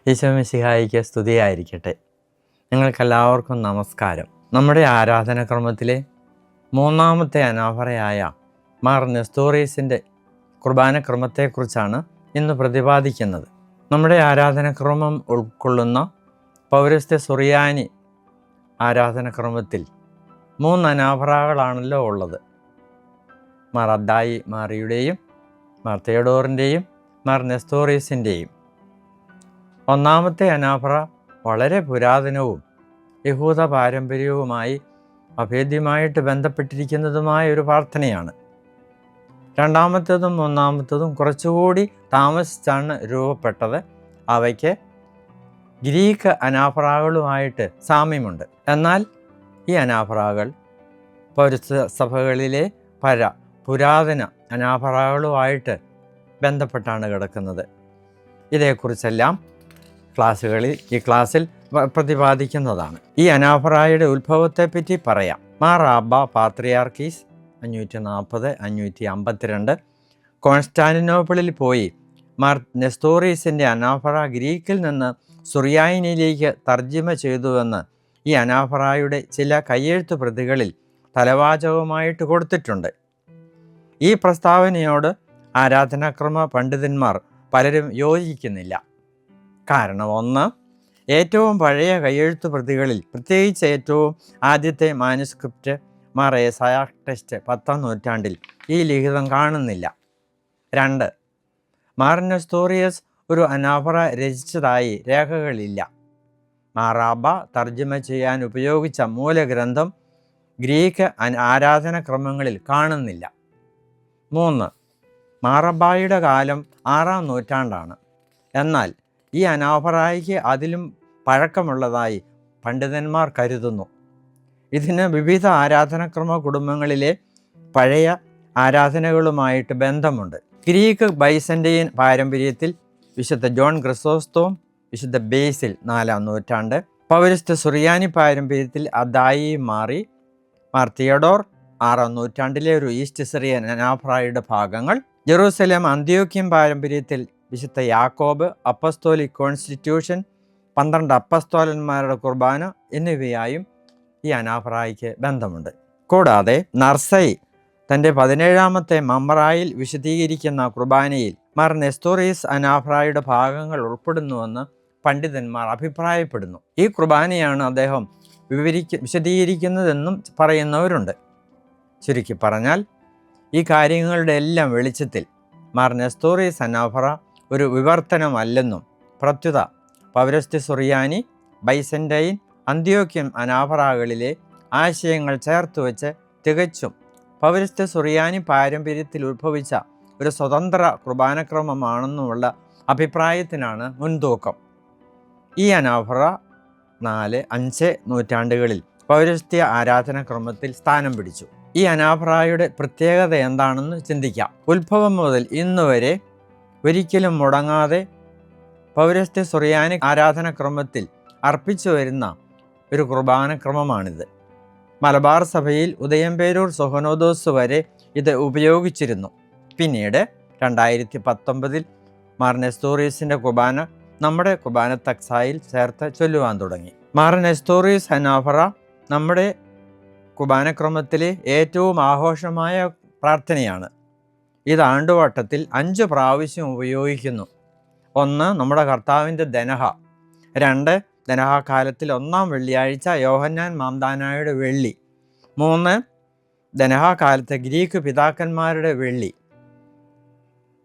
ഈശോ മിശിഹായിക്ക് സ്തുതിയായിരിക്കട്ടെ. നിങ്ങൾക്കെല്ലാവർക്കും നമസ്കാരം. നമ്മുടെ ആരാധനാക്രമത്തിലെ മൂന്നാമത്തെ അനാഫറയായ മാർ നെസ്തോറീസിൻ്റെ കുർബാനക്രമത്തെക്കുറിച്ചാണ് ഇന്ന് പ്രതിപാദിക്കുന്നത്. നമ്മുടെ ആരാധനാക്രമം ഉൾക്കൊള്ളുന്ന പൗരസ്ത്യ സുറിയാനി ആരാധനാക്രമത്തിൽ 3 അനാഫറകളാണല്ലോ ഉള്ളത്. മാർ അദ്ദായി മാറിയുടെയും മാർ തിയഡോറിൻ്റെയും മാർ നെസ്തോറീസിൻ്റെയും. ഒന്നാമത്തെ അനാഫറ വളരെ പുരാതനവും യഹൂദ പാരമ്പര്യവുമായി അഭേദ്യമായിട്ട് ബന്ധപ്പെട്ടിരിക്കുന്നതുമായ ഒരു പ്രാർത്ഥനയാണ്. രണ്ടാമത്തേതും മൂന്നാമത്തേതും കുറച്ചുകൂടി താമസിച്ചാണ് രൂപപ്പെട്ടത്. അവയ്ക്ക് ഗ്രീക്ക് അനാഫറകളുമായിട്ട് സാമ്യമുണ്ട്. എന്നാൽ ഈ അനാഫറകൾ പൗരസ്ത്യ സഭകളിലെ പുരാതന അനാഫറകളുമായിട്ട് ബന്ധപ്പെട്ടാണ് കിടക്കുന്നത്. ഇതേക്കുറിച്ചെല്ലാം ഈ ക്ലാസ്സിൽ പ്രതിപാദിക്കുന്നതാണ്. ഈ അനാഫറായുടെ ഉത്ഭവത്തെപ്പറ്റി പറയാം. മാർ അബ്ബ പാത്രിയാർക്കീസ് 540-552 കോൺസ്റ്റാന്റിനോപ്പിളിൽ പോയി മാർ നെസ്തോറീസിൻ്റെ അനാഫറ ഗ്രീക്കിൽ നിന്ന് സുറിയാനിയിലേക്ക് തർജ്ജിമ ചെയ്തുവെന്ന് ഈ അനാഫറായുടെ ചില കയ്യെഴുത്ത് പ്രതികളിൽ തലവാചകമായിട്ട് കൊടുത്തിട്ടുണ്ട്. ഈ പ്രസ്താവനയോട് ആരാധനാക്രമ പണ്ഡിതന്മാർ പലരും യോജിക്കുന്നില്ല. കാരണം ഒന്ന്, ഏറ്റവും പഴയ കയ്യെഴുത്ത് പ്രതികളിൽ, പ്രത്യേകിച്ച് ഏറ്റവും ആദ്യത്തെ മാനുസ്ക്രിപ്റ്റ് മാർ ഏസായ ടെസ്റ്റ് 10ാം നൂറ്റാണ്ടിൽ ഈ ലിഖിതം കാണുന്നില്ല. 2, മാർ നെസ്തോറിയസ് ഒരു അനാഫറ രചിച്ചതായി രേഖകളില്ല. മാറാബ തർജ്ജിമ ചെയ്യാൻ ഉപയോഗിച്ച മൂലഗ്രന്ഥം ഗ്രീക്ക് ആരാധനാക്രമങ്ങളിൽ കാണുന്നില്ല. 3, മാറബായുടെ കാലം 6ാം നൂറ്റാണ്ടാണ്. എന്നാൽ ഈ അനാഫറായിക്ക് അതിലും പഴക്കമുള്ളതായി പണ്ഡിതന്മാർ കരുതുന്നു. ഇതിന് വിവിധ ആരാധനാക്രമ കുടുംബങ്ങളിലെ പഴയ ആരാധനകളുമായിട്ട് ബന്ധമുണ്ട്. ഗ്രീക്ക് ബൈസൻ്റെയിൻ പാരമ്പര്യത്തിൽ വിശുദ്ധ ജോൺ ക്രിസോസ്തോം, വിശുദ്ധ ബേസിൽ 4ാം നൂറ്റാണ്ട്, പൗരസ്ത്യ സുറിയാനി പാരമ്പര്യത്തിൽ അദ്ദായി മാർ തിയഡോർ 6ാം നൂറ്റാണ്ടിലെ ഒരു ഈസ്റ്റ് സിറിയൻ അനാഫറായുടെ ഭാഗങ്ങൾ, ജെറൂസലേം അന്ത്യോക്യൻ പാരമ്പര്യത്തിൽ വിശുദ്ധ യാക്കോബ്, അപ്പസ്തോലിക് കോൺസ്റ്റിറ്റ്യൂഷൻ, 12 അപ്പസ്തോലന്മാരുടെ കുർബാന എന്നിവയായും ഈ അനാഫറായിക്ക് ബന്ധമുണ്ട്. കൂടാതെ നർസൈ തൻ്റെ 17ാമത്തെ മമ്രായിൽ വിശദീകരിക്കുന്ന കുർബാനയിൽ മാർ നെസ്തോറീസ് അനാഫറായുടെ ഭാഗങ്ങൾ ഉൾപ്പെടുന്നുവെന്ന് പണ്ഡിതന്മാർ അഭിപ്രായപ്പെടുന്നു. ഈ കുർബാനയാണ് അദ്ദേഹം വിശദീകരിക്കുന്നതെന്നും പറയുന്നവരുണ്ട്. ചുരുക്കി പറഞ്ഞാൽ, ഈ കാര്യങ്ങളുടെ എല്ലാം വെളിച്ചത്തിൽ മാർ നെസ്തോറീസ് അനാഫറ ഒരു വിവർത്തനമല്ലെന്നും പ്രത്യുത പൗരസ്ത്യ സുറിയാനി, ബൈസൻ്റൈൻ, അന്ത്യോക്യൻ അനാഫറകളിലെ ആശയങ്ങൾ ചേർത്തുവെച്ച് തികച്ചും പൗരസ്ത്യ സുറിയാനി പാരമ്പര്യത്തിൽ ഉദ്ഭവിച്ച ഒരു സ്വതന്ത്ര കുർബാനക്രമമാണെന്നുമുള്ള അഭിപ്രായത്തിനാണ് മുൻതൂക്കം. ഈ അനാഫറ 4-5 നൂറ്റാണ്ടുകളിൽ പൗരസ്ത്യ ആരാധനാക്രമത്തിൽ സ്ഥാനം പിടിച്ചു. ഈ അനാഫറായുടെ പ്രത്യേകത എന്താണെന്ന് ചിന്തിക്കാം. ഉത്ഭവം മുതൽ ഇന്നുവരെ ഒരിക്കലും മുടങ്ങാതെ പൗരസ്ത്യ സുറിയാനി ആരാധനാക്രമത്തിൽ അർപ്പിച്ചു വരുന്ന ഒരു കുർബാനക്രമമാണിത്. മലബാർ സഭയിൽ ഉദയംപേരൂർ സൊഹനോദോസ് വരെ ഇത് ഉപയോഗിച്ചിരുന്നു. പിന്നീട് 2019 മാർ നെസ്തോറീസിൻ്റെ കുർബാന നമ്മുടെ കുർബാന തക്സായിൽ ചേർത്ത് ചൊല്ലുവാൻ തുടങ്ങി. മാർ നെസ്തോറീസ് അനാഫറ നമ്മുടെ കുർബാനക്രമത്തിലെ ഏറ്റവും ആഘോഷമായ പ്രാർത്ഥനയാണ്. ഇത് ആണ്ടുവട്ടത്തിൽ 5 പ്രാവശ്യം ഉപയോഗിക്കുന്നു. 1, നമ്മുടെ കർത്താവിൻ്റെ ദനഹ. 2, ദനഹ കാലത്തിൽ 1ാം വെള്ളിയാഴ്ച യോഹന്നാൻ മാംദാനായുടെ വെള്ളി. 3, ദനഹ കാലത്തെ ഗ്രീക്ക് പിതാക്കന്മാരുടെ വെള്ളി.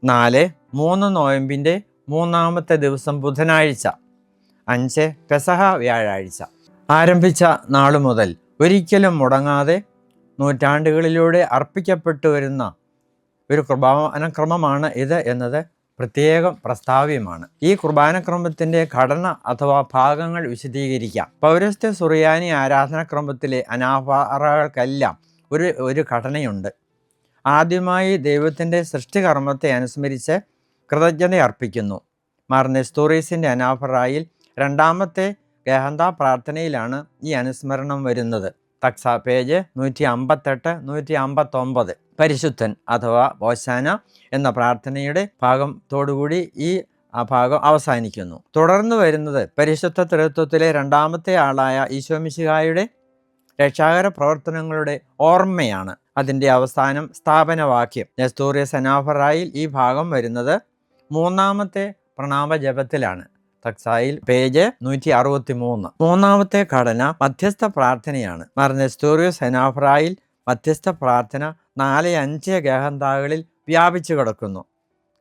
4, 3 നോയമ്പിൻ്റെ 3ാമത്തെ ദിവസം ബുധനാഴ്ച. 5, പെസഹ വ്യാഴാഴ്ച. ആരംഭിച്ച നാളു മുതൽ ഒരിക്കലും മുടങ്ങാതെ നൂറ്റാണ്ടുകളിലൂടെ അർപ്പിക്കപ്പെട്ടു വരുന്ന ഒരു കുർബാനക്രമമാണ് ഇത് എന്നത് പ്രത്യേകം പ്രസ്താവ്യമാണ്. ഈ കുർബാനക്രമത്തിൻ്റെ ഘടന അഥവാ ഭാഗങ്ങൾ വിശദീകരിക്കാം. പൗരസ്ത്യ സുറിയാനി ആരാധനാക്രമത്തിലെ അനാഫറകൾക്കെല്ലാം ഒരു ഘടനയുണ്ട്. ആദ്യമായി ദൈവത്തിൻ്റെ സൃഷ്ടികർമ്മത്തെ അനുസ്മരിച്ച് കൃതജ്ഞത അർപ്പിക്കുന്നു. മാർ നെസ്തോറീസിൻ്റെ അനാഫറായിൽ 2ാമത്തെ ഗഹന്ത പ്രാർത്ഥനയിലാണ് ഈ അനുസ്മരണം വരുന്നത്. തക്സ പേജ് 158-159. പരിശുദ്ധൻ അഥവാ ഓശാന എന്ന പ്രാർത്ഥനയുടെ ഭാഗത്തോടുകൂടി ഈ ആ ഭാഗം അവസാനിക്കുന്നു. തുടർന്ന് വരുന്നത് പരിശുദ്ധ തൃത്വത്തിലെ രണ്ടാമത്തെ ആളായ ഈശോമിശിഹായുടെ രക്ഷാകര പ്രവർത്തനങ്ങളുടെ ഓർമ്മയാണ്. അതിൻ്റെ അവസാനം സ്ഥാപനവാക്യം. നെസ്തോറിയസ് അനാഫറായിൽ ഈ ഭാഗം വരുന്നത് മൂന്നാമത്തെ പ്രണാമ ജപത്തിലാണ്. തക്സായിൽ പേജ് 163. മൂന്നാമത്തെ ഘടന മധ്യസ്ഥ പ്രാർത്ഥനയാണ്. മാർ നെസ്തോറിയസ് അനാഫറായിൽ മധ്യസ്ഥ പ്രാർത്ഥന 4-5 ഗഹന്താകളിൽ വ്യാപിച്ചു കിടക്കുന്നു.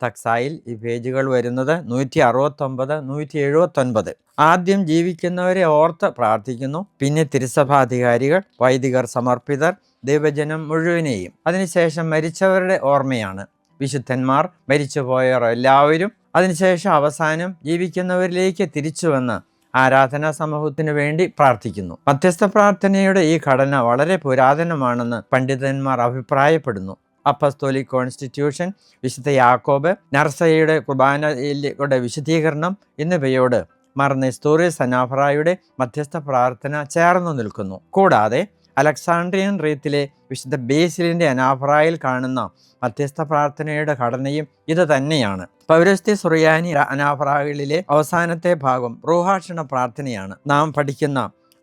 തക്സായിൽ ഈ പേജുകൾ വരുന്നത് 169, 179. ആദ്യം ജീവിക്കുന്നവരെ ഓർത്ത് പ്രാർത്ഥിക്കുന്നു, പിന്നെ തിരുസഭാധികാരികൾ, വൈദികർ, സമർപ്പിതർ, ദൈവജനം മുഴുവനെയും. അതിനുശേഷം മരിച്ചവരുടെ ഓർമ്മയാണ്. വിശുദ്ധന്മാർ, മരിച്ചുപോയവർ എല്ലാവരും. അതിനുശേഷം അവസാനം ജീവിക്കുന്നവരിലേക്ക് തിരിച്ചുവന്ന് ആരാധനാ സമൂഹത്തിനു വേണ്ടി പ്രാർത്ഥിക്കുന്നു. മധ്യസ്ഥ പ്രാർത്ഥനയുടെ ഈ ഘടന വളരെ പുരാതനമാണെന്ന് പണ്ഡിതന്മാർ അഭിപ്രായപ്പെടുന്നു. അപ്പസ്തോലിക് കോൺസ്റ്റിറ്റ്യൂഷൻ, വിശുദ്ധ യാക്കോബ്, നർസയുടെ കുർബാനയുടെ വിശുദ്ധീകരണം എന്നിവയോട് മാർ നെസ്തോറിയസ് അനാഫറായുടെ മധ്യസ്ഥ പ്രാർത്ഥന ചേർന്നു നിൽക്കുന്നു. കൂടാതെ അലക്സാണ്ട്രിയൻ റീത്തിലെ വിശുദ്ധ ബേസിലിൻ്റെ അനാഫറായിൽ കാണുന്ന മധ്യസ്ഥ പ്രാർത്ഥനയുടെ ഘടനയും ഇത് തന്നെയാണ്. പൗരസ്ത്യ സുറിയാനി അനാഫറാകളിലെ അവസാനത്തെ ഭാഗം റൂഹാക്ഷണ പ്രാർത്ഥനയാണ്. നാം പഠിക്കുന്ന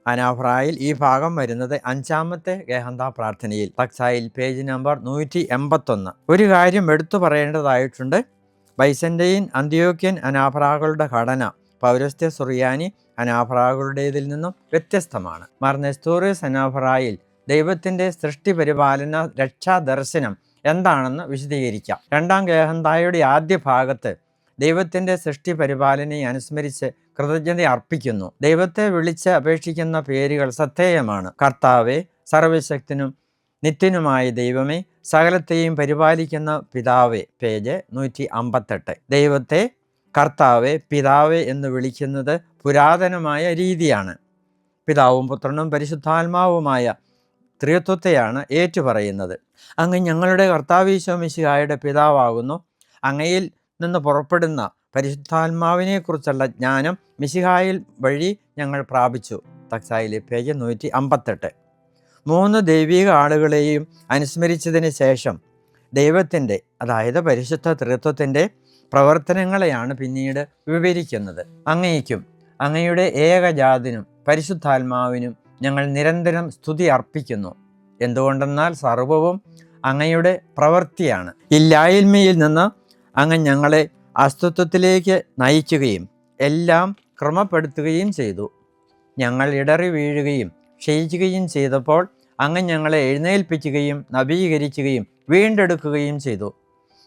അനാഫറായിൽ ഈ ഭാഗം വരുന്നത് 5ാമത്തെ ഗഹന്താ പ്രാർത്ഥനയിൽ. തക്സായിൽ പേജ് നമ്പർ 181. ഒരു കാര്യം എടുത്തു പറയേണ്ടതായിട്ടുണ്ട്. ബൈസന്റൈൻ, അന്ത്യോക്യൻ അനാഫറാകളുടെ ഘടന പൗരസ്ത്യ സുറിയാനി അനാഫറാകളുടേതിൽ നിന്നും വ്യത്യസ്തമാണ്. മാർ നെസ്തോറിയസ് അനാഫറായിൽ ദൈവത്തിൻ്റെ സൃഷ്ടി പരിപാലന രക്ഷാദർശനം എന്താണെന്ന് വിശദീകരിക്കാം. 2ാം ഗഹന്തായുടെ ആദ്യ ഭാഗത്ത് ദൈവത്തിൻ്റെ സൃഷ്ടി പരിപാലനയെ അനുസ്മരിച്ച് കൃതജ്ഞത അർപ്പിക്കുന്നു. ദൈവത്തെ വിളിച്ച് അപേക്ഷിക്കുന്ന പേരുകൾ ശ്രദ്ധേയമാണ്. കർത്താവേ, സർവശക്തനും നിത്യനുമായ ദൈവമേ, സകലത്തെയും പരിപാലിക്കുന്ന പിതാവേ, പേജ് 158. ദൈവത്തെ കർത്താവേ, പിതാവേ എന്ന് വിളിക്കുന്നത് പുരാതനമായ രീതിയാണ്. പിതാവും പുത്രനും പരിശുദ്ധാത്മാവുമായ ത്രിത്വത്തെയാണ് ഏറ്റുപറയുന്നത്. അങ്ങ് ഞങ്ങളുടെ കർത്താവീശോമിശിഹായുടെ പിതാവാകുന്നു. അങ്ങയിൽ നിന്ന് പുറപ്പെടുന്ന പരിശുദ്ധാത്മാവിനെക്കുറിച്ചുള്ള ജ്ഞാനം മിശിഹായിൽ വഴി ഞങ്ങൾ പ്രാപിച്ചു. തക്സായിലെ പേജ് 158. 3 ദൈവിക ആളുകളെയും അനുസ്മരിച്ചതിന് ശേഷം ദൈവത്തിൻ്റെ, അതായത് പരിശുദ്ധ ത്രിത്വത്തിൻ്റെ പ്രവർത്തനങ്ങളെയാണ് പിന്നീട് വിവരിക്കുന്നത്. അങ്ങയ്ക്കും അങ്ങയുടെ ഏകജാതനും പരിശുദ്ധാത്മാവിനും ഞങ്ങൾ നിരന്തരം സ്തുതി അർപ്പിക്കുന്നു. എന്തുകൊണ്ടെന്നാൽ സർവവും അങ്ങയുടെ പ്രവൃത്തിയാണ്. ഇല്ലായ്മയിൽ നിന്ന് അങ്ങ് ഞങ്ങളെ അസ്തിത്വത്തിലേക്ക് നയിക്കുകയും എല്ലാം ക്രമപ്പെടുത്തുകയും ചെയ്തു. ഞങ്ങൾ ഇടറി വീഴുകയും ക്ഷയിക്കുകയും ചെയ്തപ്പോൾ അങ്ങ് ഞങ്ങളെ എഴുന്നേൽപ്പിക്കുകയും നവീകരിക്കുകയും വീണ്ടെടുക്കുകയും ചെയ്തു.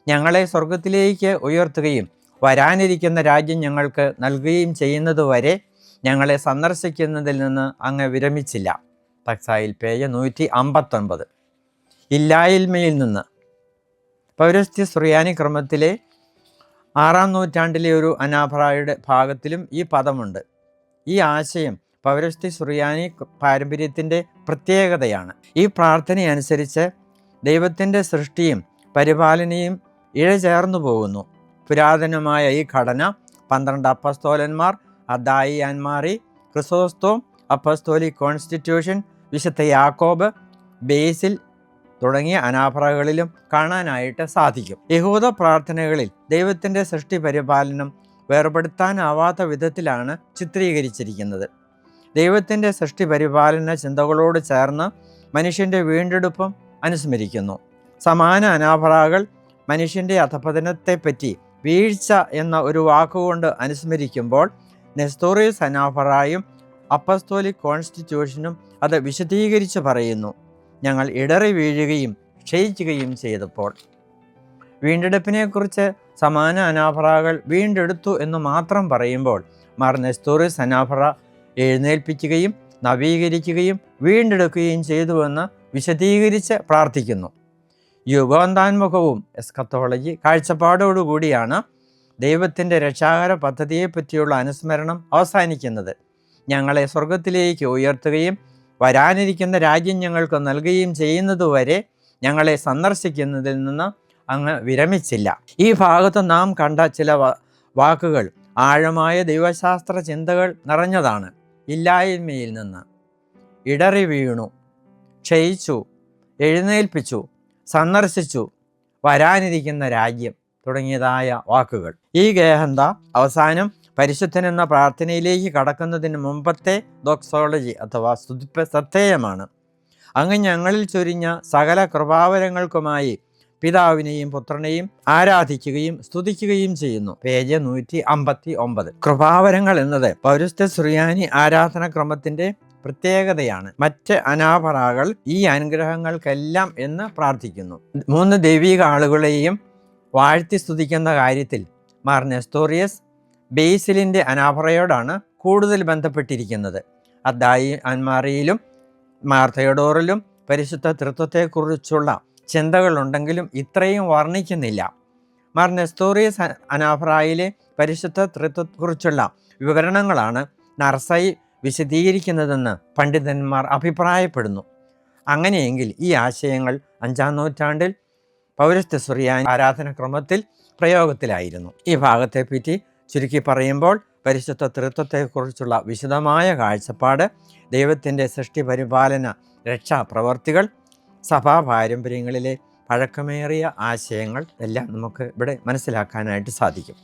ഞങ്ങളെ സ്വർഗത്തിലേക്ക് ഉയർത്തുകയും വരാനിരിക്കുന്ന രാജ്യം ഞങ്ങൾക്ക് നൽകുകയും ചെയ്യുന്നതുവരെ ഞങ്ങളെ സന്ദർശിക്കുന്നതിൽ നിന്ന് അങ്ങ് വിരമിച്ചില്ല. തക്സായിൽ പേജ് 159. ഇല്ലായ്മയിൽ നിന്ന്. പൗരസ്ത്യ സുറിയാനി ക്രമത്തിലെ 6ാം നൂറ്റാണ്ടിലെ ഒരു അനാഫറായുടെ ഭാഗത്തിലും ഈ പദമുണ്ട്. ഈ ആശയം പൗരസ്ത്യ സുറിയാനി പാരമ്പര്യത്തിൻ്റെ പ്രത്യേകതയാണ്. ഈ പ്രാർത്ഥനയനുസരിച്ച് ദൈവത്തിൻ്റെ സൃഷ്ടിയും പരിപാലനയും ഇഴചേർന്നു പോകുന്നു. പുരാതനമായ ഈ ഘടന 12 അപ്പസ്തോലന്മാർ, അദായിയാൻമാറി, ക്രിസോസ്തോം, അപ്പസ്തോലിക് കോൺസ്റ്റിറ്റ്യൂഷൻ, വിശുദ്ധ യാക്കോബ്, ബേസിൽ തുടങ്ങിയ അനാഫറകളിലും കാണാനായിട്ട് സാധിക്കും. യഹൂദ പ്രാർത്ഥനകളിൽ ദൈവത്തിൻ്റെ സൃഷ്ടി പരിപാലനം വേർപെടുത്താനാവാത്ത വിധത്തിലാണ് ചിത്രീകരിച്ചിരിക്കുന്നത്. ദൈവത്തിൻ്റെ സൃഷ്ടി പരിപാലന ചിന്തകളോട് ചേർന്ന് മനുഷ്യൻ്റെ വീണ്ടെടുപ്പും അനുസ്മരിക്കുന്നു. സമാന അനാഫറകൾ മനുഷ്യൻ്റെ അധപതനത്തെപ്പറ്റി വീഴ്ച എന്ന ഒരു വാക്കുകൊണ്ട് അനുസ്മരിക്കുമ്പോൾ നെസ്തോറിയസ് അനാഫറായും അപ്പസ്തോലിക് കോൺസ്റ്റിറ്റ്യൂഷനും അത് വിശദീകരിച്ച് പറയുന്നു. ഞങ്ങൾ ഇടറി വീഴുകയും ക്ഷയിക്കുകയും ചെയ്തപ്പോൾ. വീണ്ടെടുപ്പിനെക്കുറിച്ച് സമാന അനാഫറകൾ വീണ്ടെടുത്തു എന്ന് മാത്രം പറയുമ്പോൾ മാർ നെസ്തോറിയസ് അനാഫറ എഴുന്നേൽപ്പിക്കുകയും നവീകരിക്കുകയും വീണ്ടെടുക്കുകയും ചെയ്തുവെന്ന് വിശദീകരിച്ച് പ്രാർത്ഥിക്കുന്നു. യുഗോന്താൻമുഖവും എസ്കത്തോളജി കാഴ്ചപ്പാടോടുകൂടിയാണ് ദൈവത്തിൻ്റെ രക്ഷാകര പദ്ധതിയെപ്പറ്റിയുള്ള അനുസ്മരണം അവസാനിക്കുന്നത്. ഞങ്ങളെ സ്വർഗത്തിലേക്ക് ഉയർത്തുകയും വരാനിരിക്കുന്ന രാജ്യം ഞങ്ങൾക്ക് നൽകുകയും ചെയ്യുന്നതുവരെ ഞങ്ങളെ സന്ദർശിക്കുന്നതിൽ നിന്ന് അങ്ങ് വിരമിച്ചില്ല. ഈ ഭാഗത്ത് നാം കണ്ട ചില വാക്കുകൾ ആഴമായ ദൈവശാസ്ത്ര ചിന്തകൾ നിറഞ്ഞതാണ്. ഇല്ലായ്മയിൽ നിന്ന്, ഇടറി വീണു, ക്ഷയിച്ചു, എഴുന്നേൽപ്പിച്ചു, സന്ദർശിച്ചു, വരാനിരിക്കുന്ന രാജ്യം തുടങ്ങിയതായ വാക്കുകൾ. ഈ ഗേഹന്ത അവസാനം പരിശുദ്ധൻ എന്ന പ്രാർത്ഥനയിലേക്ക് കടക്കുന്നതിന് മുമ്പത്തെ ദോക്സോളജി അഥവാ സ്തുതിപ്പ് സത്തേയമാണ്. അങ്ങ് ഞങ്ങളിൽ ചൊരിഞ്ഞ സകല കൃപാവരങ്ങൾക്കുമായി പിതാവിനെയും പുത്രനെയും ആരാധിക്കുകയും സ്തുതിക്കുകയും ചെയ്യുന്നു. പേജ് 159. കൃപാവരങ്ങൾ എന്നത് പൗരസ്ത്യ സുറിയാനി ആരാധനാക്രമത്തിന്റെ പ്രത്യേകതയാണ്. മറ്റ് അനാഫറാകൾ ഈ അനുഗ്രഹങ്ങൾക്കെല്ലാം എന്ന് പ്രാർത്ഥിക്കുന്നു. 3 ദൈവിക ആളുകളെയും വാഴ്ത്തി സ്തുതിക്കുന്ന കാര്യത്തിൽ മാർ നെസ്തോറിയസ് ബേസിലിൻ്റെ അനാഫറയോടാണ് കൂടുതൽ ബന്ധപ്പെട്ടിരിക്കുന്നത്. അദ്ദായി അൻമാറിയിലും മാർ തെയോഡോറിലും പരിശുദ്ധ തൃത്വത്തെക്കുറിച്ചുള്ള ചിന്തകളുണ്ടെങ്കിലും ഇത്രയും വർണ്ണിക്കുന്നില്ല. മാർ നെസ്തോറിയസ് അനാഫറായിലെ പരിശുദ്ധ തൃത്വത്തെക്കുറിച്ചുള്ള വിവരണങ്ങളാണ് നർസൈ വിശദീകരിക്കുന്നതെന്ന് പണ്ഡിതന്മാർ അഭിപ്രായപ്പെടുന്നു. അങ്ങനെയെങ്കിൽ ഈ ആശയങ്ങൾ 5-ാം നൂറ്റാണ്ടിൽ പൗരസ്ത്യ സുറിയാനി ആരാധനാക്രമത്തിൽ പ്രയോഗത്തിലായിരുന്നു. ഈ ഭാഗത്തെപ്പറ്റി ചുരുക്കി പറയുമ്പോൾ പരിശുദ്ധ തൃത്വത്തെക്കുറിച്ചുള്ള വിശദമായ കാഴ്ചപ്പാട്, ദൈവത്തിൻ്റെ സൃഷ്ടി പരിപാലന രക്ഷാപ്രവർത്തികൾ, സഭാ പാരമ്പര്യങ്ങളിലെ പഴക്കമേറിയ ആശയങ്ങൾ എല്ലാം നമുക്ക് ഇവിടെ മനസ്സിലാക്കാനായിട്ട് സാധിക്കും.